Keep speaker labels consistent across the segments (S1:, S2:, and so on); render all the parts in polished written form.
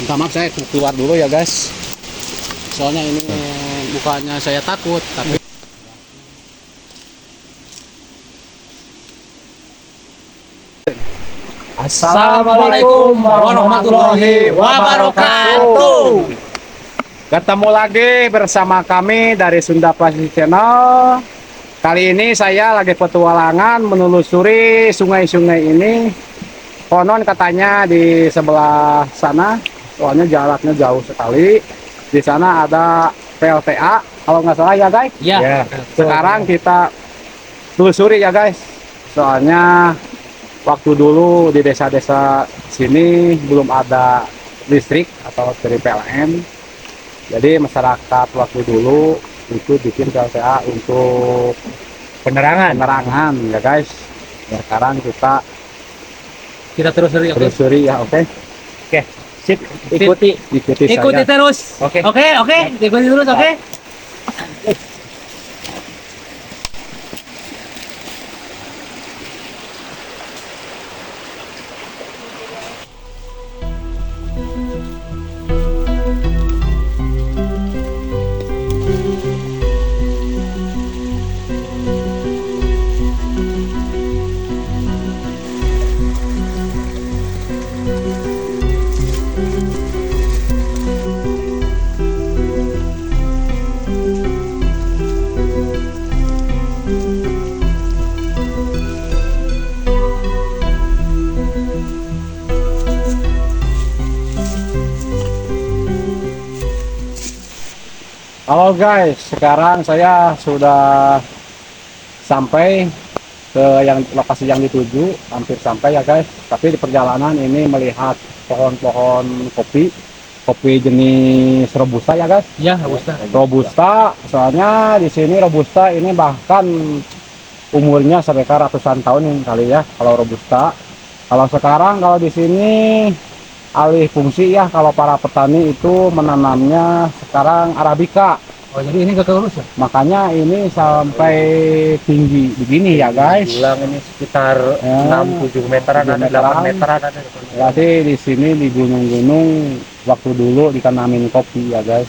S1: Minta maaf, saya keluar dulu ya guys. Soalnya ini bukannya saya takut, tapi
S2: Assalamualaikum warahmatullahi wabarakatuh.
S1: ketemu lagi bersama kami dari Sunda Plastik Channel. Kali ini saya lagi petualangan menelusuri sungai-sungai ini. Konon katanya di sebelah sana, soalnya jaraknya jauh sekali. Di sana ada PLTA, kalau nggak salah ya guys.
S2: Ya.
S1: Sekarang kita telusuri ya guys. Soalnya waktu dulu di desa-desa sini belum ada listrik atau dari PLN. Jadi masyarakat waktu dulu itu bikin PLTA untuk
S2: Penerangan.
S1: penerangan ya guys. Ya, sekarang kita
S2: Kita telusuri, oke?
S1: telusuri ya, oke.
S2: Oke. Sip. Ikuti.
S1: saja.
S2: Ikuti terus.
S1: Oke.
S2: Oke. Ikuti terus, oke?
S1: Halo guys, sekarang saya sudah sampai ke lokasi yang dituju, hampir sampai ya guys. Tapi di perjalanan ini melihat pohon-pohon kopi jenis robusta ya guys.
S2: Ya, Robusta.
S1: Robusta, soalnya di sini robusta ini bahkan umurnya sampai ratusan tahun kali ya kalau robusta. Kalau sekarang kalau di sini alih fungsi ya, kalau para petani itu menanamnya sekarang arabica.
S2: Oh, jadi ini gak lurus ya?
S1: Makanya ini sampai tinggi begini ya guys.
S2: Bilang ini sekitar
S1: Ya,
S2: 6-7 meteran,
S1: 7
S2: ada
S1: meteran.
S2: 8 meteran ada.
S1: Berarti di sini di gunung-gunung waktu dulu ditanamin kopi ya guys.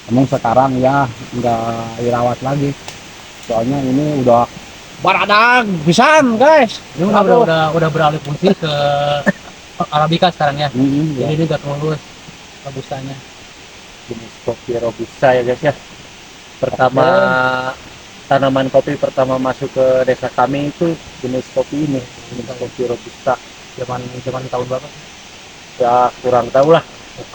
S1: Namun sekarang ya nggak dirawat lagi. Soalnya ini udah baradang pisan guys.
S2: Ini udah beralih fungsi ke arabica sekarang ya.
S1: Ya.
S2: Jadi ini gak lurus Robustanya.
S3: Jenis kopi robusta ya guys ya. Pertama tanaman kopi pertama masuk ke desa kami itu jenis kopi ini, jenis kopi robusta.
S2: Zaman tahun berapa?
S3: Ya kurang tahu lah,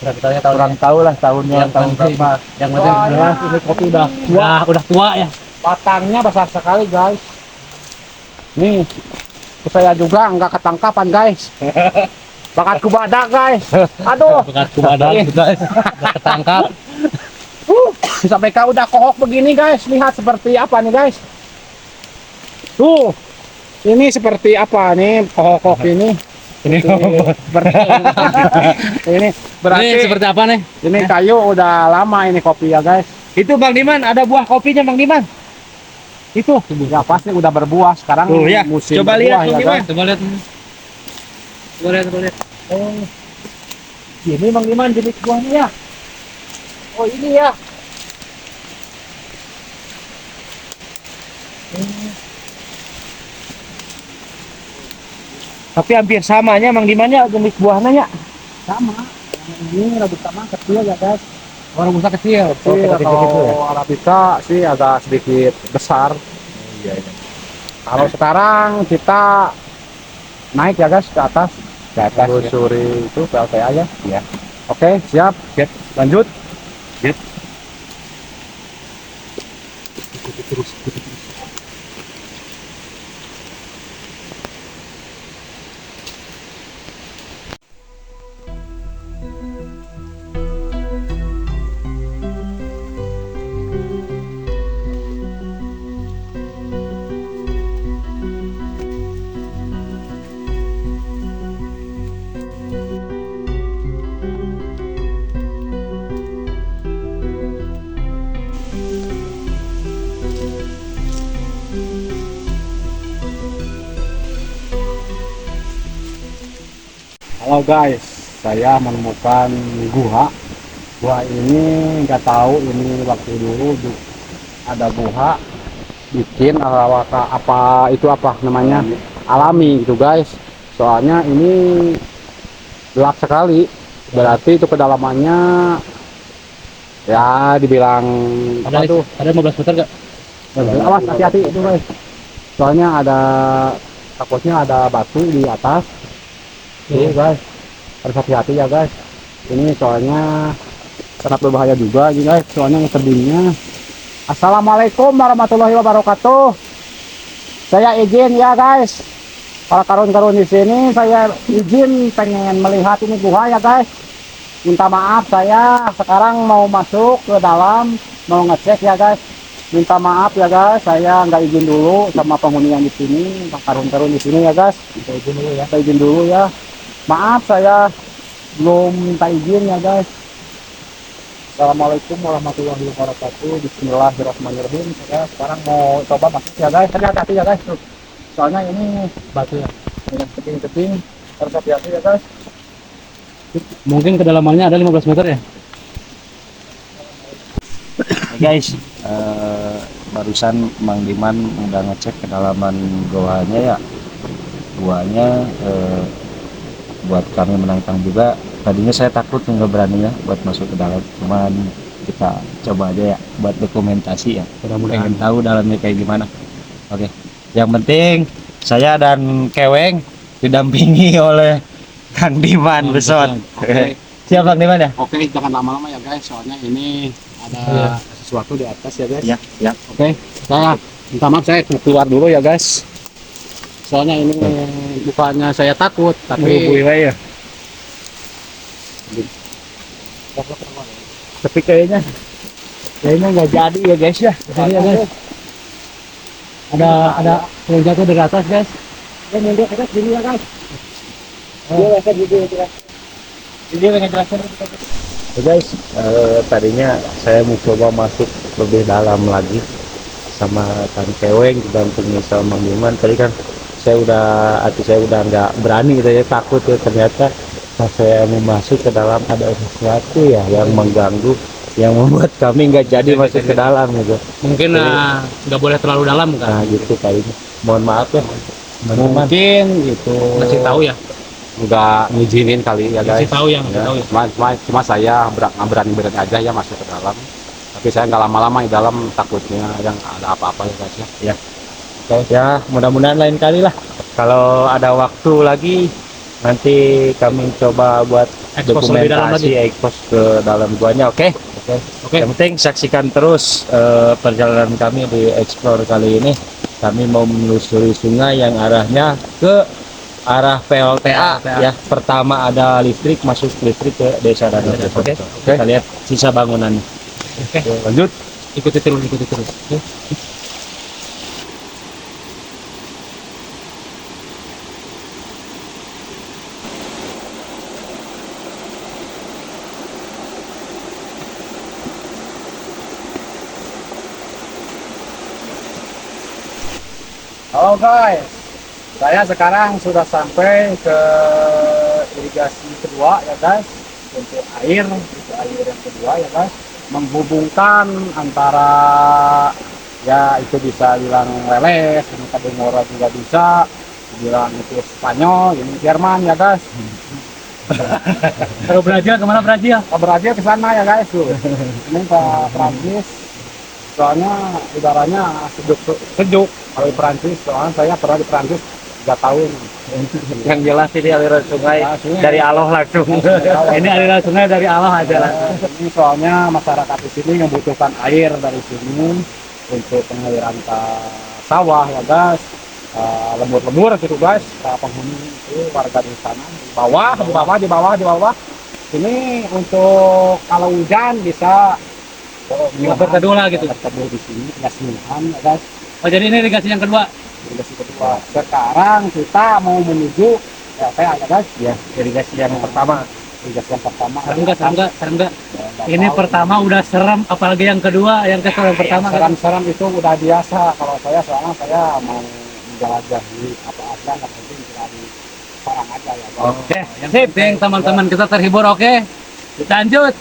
S2: Kurang tahu ya tahun.
S1: Kurang tahu lah tahunnya
S2: Yang
S1: tahun
S2: penting-
S1: berapa.
S2: Yang penting
S1: Wah,
S2: jelas
S1: ini kopi udah tua.
S2: udah tua ya.
S1: Batangnya besar sekali guys. Nih, saya juga nggak ketangkapan guys. Bakat kubadak guys. Aduh.
S2: Bekas kubadan guys. Udah ketangkap.
S1: Sampai kau udah kohok begini guys. Lihat seperti apa nih guys. Tuh. Ini seperti apa nih kohok ini?
S2: Ini
S1: Seperti ini berarti
S2: Ini seperti apa nih?
S1: ini kayu udah lama ini kopi ya guys.
S2: Itu Bang Diman, ada buah kopinya Bang Diman.
S1: Itu ya pasti udah berbuah sekarang.
S2: Tuh ya,
S1: musim
S2: coba lihat
S1: berbuah,
S2: Bang
S1: ya,
S2: Diman.
S1: guys.
S2: Coba lihat.
S1: Oh, ini Bang Diman jenis buahnya ya. Oh ini ya.
S2: Tapi hampir samanya Bang Diman ya jenis buahnya ya.
S1: Sama. Yang ini robusta mah kecil ya guys.
S2: Oh, robusta kecil.
S1: Kecil, kalau arabica sih agak sedikit besar.
S3: iya, iya.
S1: Kalau sekarang kita naik ya guys ke atas.
S2: Ke atas,
S1: Telusuri itu PLTA ya.
S2: Ya.
S1: Oke, siap. Lanjut. Halo guys, saya menemukan gua. Gua ini nggak tahu ini waktu dulu ada gua bikin apa itu apa namanya alami gitu guys. Soalnya ini gelap sekali, berarti itu kedalamannya ya dibilang apa tuh?
S2: Ada 15 meter gak?
S1: Awas hati-hati itu guys. Soalnya takutnya ada batu di atas. Tuh guys, harus hati-hati ya guys. Ini soalnya sangat berbahaya juga ini guys. Soalnya tebingnya. Assalamualaikum warahmatullahi wabarakatuh. Saya izin ya guys. Para karun-karun di sini saya izin pengen melihat ini gua ya guys. Minta maaf saya sekarang mau masuk ke dalam mau ngecek ya guys. Minta maaf ya guys, saya nggak izin dulu sama penghuni yang di sini, karun-karun di sini ya guys. Minta izin dulu ya. Minta izin dulu ya. Maaf saya belum minta izin ya guys. Assalamualaikum warahmatullahi wabarakatuh. Bismillahirrahmanirrahim. Saya sekarang mau coba masuk ya guys. Hati-hati ya guys. Soalnya ini
S2: Batu ya.
S1: dengan tebing-tebing, harus hati-hati ya guys.
S2: Mungkin kedalamannya ada 15 meter ya.
S3: Guys, barusan Mang Diman udah ngecek kedalaman goanya ya. Goanya buat kami menantang juga. Tadinya saya takut nggak berani ya buat masuk ke dalam. Cuman kita coba aja ya buat dokumentasi ya. Pengen tahu dalamnya kayak gimana. Oke. Yang penting saya dan Keweng didampingi oleh Kang Diman Besot.
S1: Oke.
S3: Siap Kang Diman ya?
S1: Oke, jangan lama-lama ya guys. Soalnya ini ada
S2: Iya.
S1: sesuatu di atas ya guys.
S3: Ya, ya.
S1: Oke, saya minta maaf saya keluar dulu ya guys. Soalnya ini bukannya saya takut, tapi
S3: ya. Tapi kayaknya nggak jadi ya guys ya.
S2: Jadi ya guys. Ada yang jatuh dari atas guys.
S1: ya mundur ke atas sini ya guys.
S2: Jadi pengen jelasin.
S3: Ya guys, tadinya saya mau coba masuk lebih dalam lagi sama Kang Keweng didampingi sama Mang Diman. Tadi kan hati saya udah nggak berani gitu ya, takut ya. Ternyata pas saya mau masuk ke dalam ada sesuatu ya yang mengganggu, yang membuat kami nggak jadi masuk ke dalam gitu.
S2: Mungkin nggak boleh terlalu dalam kan.
S3: Nah gitu kayaknya. Mohon maaf ya. Mang Diman.
S1: Mungkin itu
S2: Masih tahu ya.
S1: nggak ngizinin kali ya guys.
S2: Masih tahu yang
S1: Ya,
S2: tahu ya.
S1: cuma saya berani aja ya masuk ke dalam. Tapi saya nggak lama-lama di dalam, takutnya yang ada apa-apa ya guys ya.
S3: Ya mudah-mudahan lain kali lah kalau ada waktu lagi nanti kami coba buat
S2: Expose lebih dalam
S3: dokumentasi expose ke dalam guanya. Oke.
S2: Oke.
S3: Yang penting saksikan terus perjalanan kami di explore kali ini. Kami mau menelusuri sungai yang arahnya ke arah PLTA ya. Pertama ada listrik, masuk listrik ke desa Danau. Oke. Kita lihat sisa bangunan.
S2: Oke.
S3: Lanjut.
S2: Ikuti terus. Oke.
S1: Halo guys, saya sekarang sudah sampai ke irigasi kedua ya guys, untuk air yang kedua ya guys, menghubungkan antara ya itu bisa bilang leles, ini kadungora juga bisa, bilang itu Spanyol, ini Jerman ya guys.
S2: Kalau Brazil kemana Brazil?
S1: Brazil ke sana ya guys tuh. Ini ke Prancis. Soalnya udaranya sejuk kalau di Prancis. Soalnya saya pernah di Prancis 3 tahun.
S3: Yang jelas ini aliran sungai
S1: Ya, sungai.
S3: dari Allah langsung.
S2: Ini aliran sungai dari Allah aja.
S1: Ini soalnya masyarakat di sini membutuhkan air dari sini untuk pengairan ke sawah ya guys. Lembur-lembur gitu guys, penghuni itu warga di sana di bawah. Ini untuk kalau hujan bisa
S2: berteduh lah gitu.
S1: berteduh di sini kasihan ya guys.
S2: Oh jadi ini irigasi yang kedua.
S1: Irigasi kedua. Sekarang kita mau menuju ya guys.
S3: Ya, irigasi yang pertama.
S1: Irigasi yang pertama.
S2: Serem enggak. Ini pertama udah serem, apalagi yang kedua, yang pertama kan.
S1: Seram itu udah biasa. Kalau saya soalnya saya mau menjelajahi apa-apa, nggak penting barang aja ya.
S2: Oke, yang penting teman-teman kita terhibur, oke? Lanjut.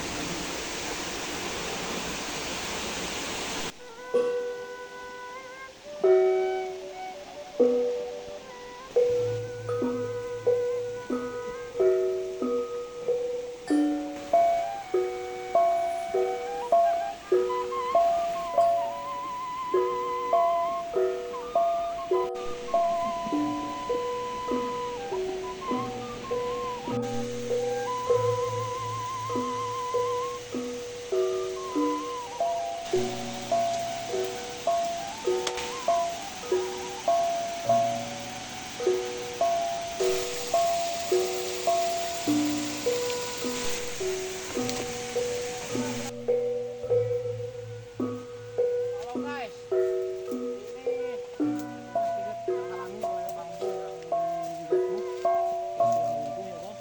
S1: Halo guys, ini sedikit terhalangi oleh bambu yang jatuh, lumpuh ya guys.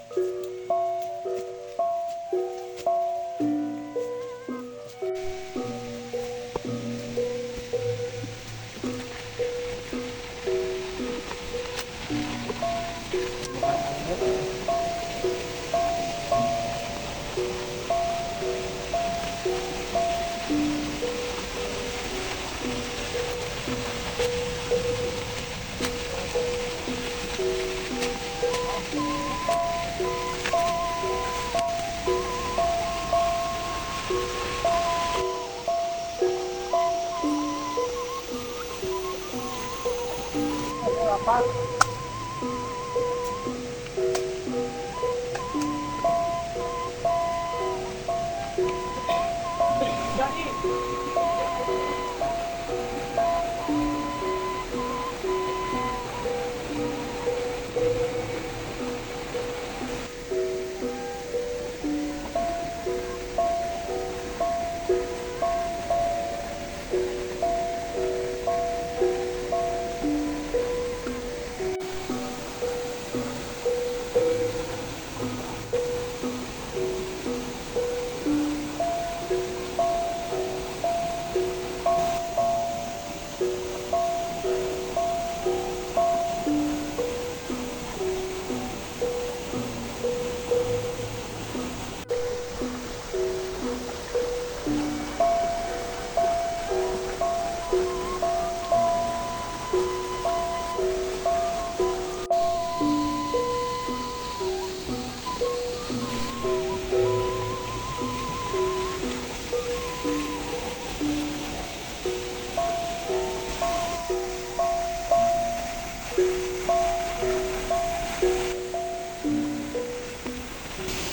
S1: Apa?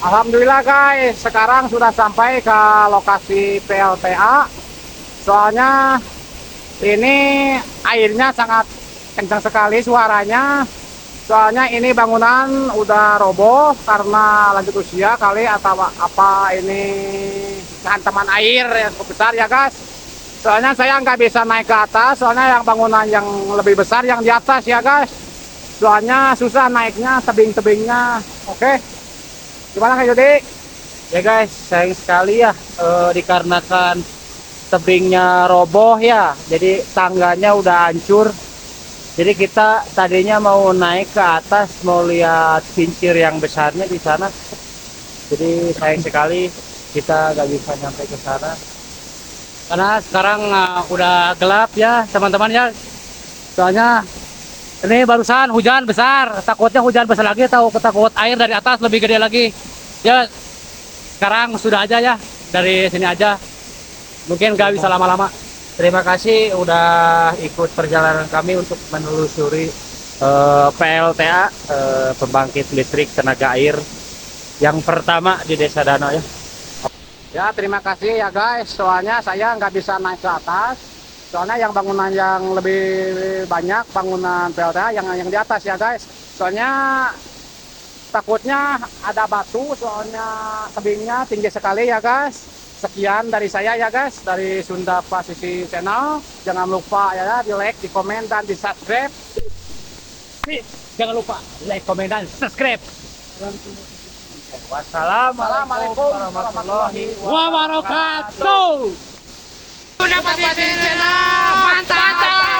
S1: Alhamdulillah guys, sekarang sudah sampai ke lokasi PLTA. Soalnya ini airnya sangat kencang sekali suaranya. Soalnya ini bangunan udah roboh karena lanjut usia kali atau apa ini hantaman air yang cukup besar ya guys. Soalnya saya nggak bisa naik ke atas, soalnya yang bangunan yang lebih besar yang di atas ya guys. Soalnya susah naiknya, tebing-tebingnya. Oke. Gimana Kak Yudi?
S3: Ya guys, sayang sekali ya dikarenakan tebingnya roboh ya, jadi tangganya udah hancur. Jadi kita tadinya mau naik ke atas, mau lihat kincir yang besarnya di sana. Jadi sayang sekali kita gak bisa nyampe ke sana.
S2: Karena sekarang udah gelap ya teman-teman ya. Soalnya ini barusan hujan besar, takutnya hujan besar lagi atau takut air dari atas lebih gede lagi. Ya sekarang sudah aja ya, dari sini aja. Mungkin gak bisa lama-lama.
S3: Terima kasih udah ikut perjalanan kami untuk menelusuri PLTA, pembangkit listrik tenaga air yang pertama di Desa Danau ya.
S1: Ya terima kasih ya guys, soalnya saya nggak bisa naik ke atas. Soalnya yang bangunan yang lebih banyak, bangunan PLTA yang di atas ya guys. Soalnya takutnya ada batu, soalnya tebingnya tinggi sekali ya guys. Sekian dari saya ya guys, dari Sunda Pasisi Channel. Jangan lupa ya di like, di komen, dan di subscribe.
S2: Jangan lupa like, komen, dan subscribe.
S3: Wassalamualaikum warahmatullahi
S2: Wabarakatuh.
S1: Sunda Pasisi Channel, mantap!